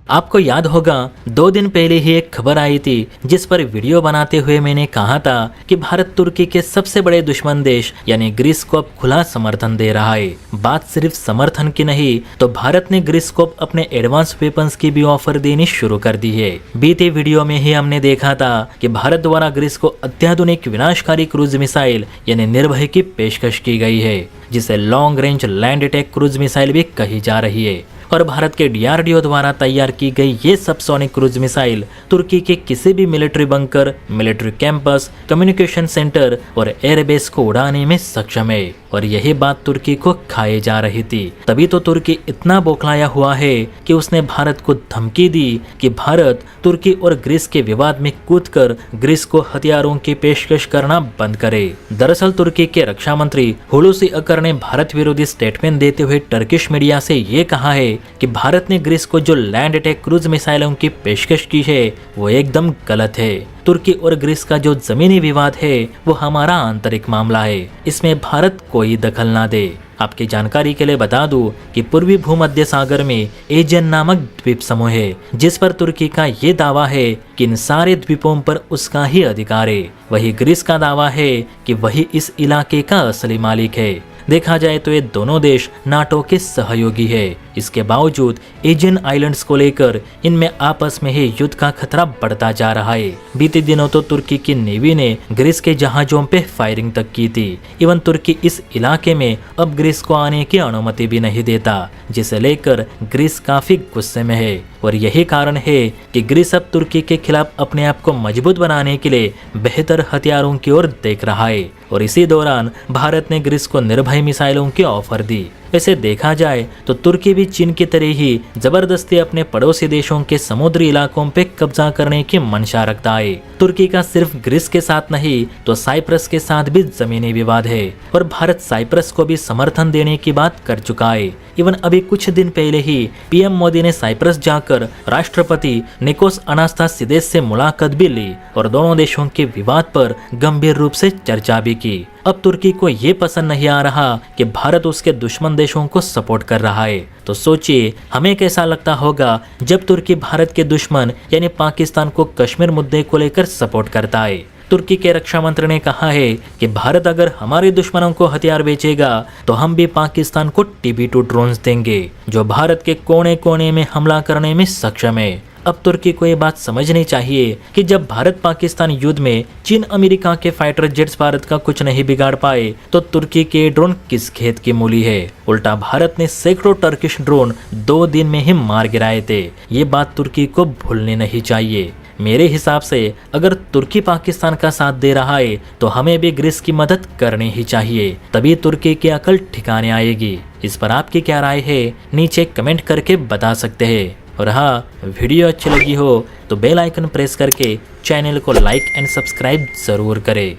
आपको याद होगा 2 दिन पहले ही एक खबर आई थी जिस पर वीडियो बनाते हुए मैंने कहा था कि भारत तुर्की के सबसे बड़े दुश्मन देश यानी ग्रीस को अब खुला समर्थन दे रहा है। बात सिर्फ समर्थन की नहीं तो भारत ने ग्रीस को अपने एडवांस वेपन्स की भी ऑफर देनी शुरू कर दी है। बीते वीडियो में ही हमने देखा था कि भारत द्वारा ग्रीस को अत्याधुनिक विनाशकारी क्रूज मिसाइल यानी निर्भय की पेशकश की गई है, जिसे long range land attack cruise missile भी कही जा रही है। और भारत के DRDO द्वारा तैयार की गई ये सबसोनिक क्रूज मिसाइल तुर्की के किसी भी military bunker, military campus, communication centre और एयरबेस को उड़ाने में सक्षम है। और यही बात तुर्की को खाए जा रही थी। तभी तो तुर्की इतना बौखलाया हुआ है कि उसने भारत को धमकी दी कि भारत तुर्की और ग्रीस के विवाद में कूदकर ग्रीस को हथियारों की पेशकश करना बंद करे। दरअसल तुर्की के रक्षा मंत्री हुलूसी अकर ने भारत विरोधी स्टेटमेंट देते हुए टर्किश मीडिया से ये कहा है कि भारत ने ग्रीस को जो लैंड अटैक क्रूज मिसाइलों की पेशकश की है वो एकदम गलत है। तुर्की और ग्रीस का जो जमीनी विवाद है वो हमारा आंतरिक मामला है, इसमें भारत कोई दखल ना दे। आपकी जानकारी के लिए बता दूं कि पूर्वी भूमध्य सागर में एजियन नामक द्वीप समूह है, जिस पर तुर्की का ये दावा है कि इन सारे द्वीपों पर उसका ही अधिकार है। वही ग्रीस का दावा है कि वही इस इलाके का असली मालिक है। देखा जाए तो ये दोनों देश नाटो के सहयोगी है। इसके बावजूद एजियन आइलैंड्स को लेकर इनमें आपस में ही युद्ध का खतरा बढ़ता जा रहा है। बीते दिनों तो तुर्की की नेवी ने ग्रीस के जहाजों पे फायरिंग तक की थी। इवन तुर्की इस इलाके में अब ग्रीस को आने की अनुमति भी नहीं देता, जिसे लेकर ग्रीस काफी गुस्से में है। और यही कारण है कि ग्रीस अब तुर्की के खिलाफ अपने आप को मजबूत बनाने के लिए बेहतर हथियारों की ओर देख रहा है। और इसी दौरान भारत ने ग्रीस को निर्भय मिसाइलों की ऑफर दी। वैसे देखा जाए तो तुर्की भी चीन की तरह ही जबरदस्ती अपने पड़ोसी देशों के समुद्री इलाकों पे कब्जा करने की मंशा रखता है। तुर्की का सिर्फ ग्रीस के साथ नहीं तो साइप्रस के साथ भी जमीनी विवाद है और भारत साइप्रस को भी समर्थन देने की बात कर चुका है। इवन अभी कुछ दिन पहले ही PM मोदी ने साइप्रस जाकर राष्ट्रपति निकोस अनास्तासिदेस से मुलाकात भी ली और दोनों देशों के विवाद पर गंभीर रूप से चर्चा भी की। अब तुर्की को ये पसंद नहीं आ रहा कि भारत उसके दुश्मन देशों को सपोर्ट कर रहा है। तो सोचिए हमें कैसा लगता होगा जब तुर्की भारत के दुश्मन यानी पाकिस्तान को कश्मीर मुद्दे को लेकर सपोर्ट करता है। तुर्की के रक्षा मंत्री ने कहा है कि भारत अगर हमारे दुश्मनों को हथियार बेचेगा तो हम भी पाकिस्तान को TB2 ड्रोन्स देंगे जो भारत के कोने कोने में हमला करने में सक्षम है। अब तुर्की को ये बात समझनी चाहिए कि जब भारत पाकिस्तान युद्ध में चीन अमेरिका के फाइटर जेट्स भारत का कुछ नहीं बिगाड़ पाए तो तुर्की के ड्रोन किस खेत की मूली है। उल्टा भारत ने सैकड़ों टर्किश ड्रोन 2 दिन में ही मार गिराए थे। ये बात तुर्की को भूलनी नहीं चाहिए। मेरे हिसाब से अगर तुर्की पाकिस्तान का साथ दे रहा है तो हमें भी ग्रीस की मदद करनी ही चाहिए, तभी तुर्की की अकल ठिकाने आएगी। इस पर आपकी क्या राय है नीचे कमेंट करके बता सकते हैं। और हाँ, वीडियो अच्छी लगी हो तो बेल आइकन प्रेस करके चैनल को लाइक एंड सब्सक्राइब जरूर करें।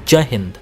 जय हिंद।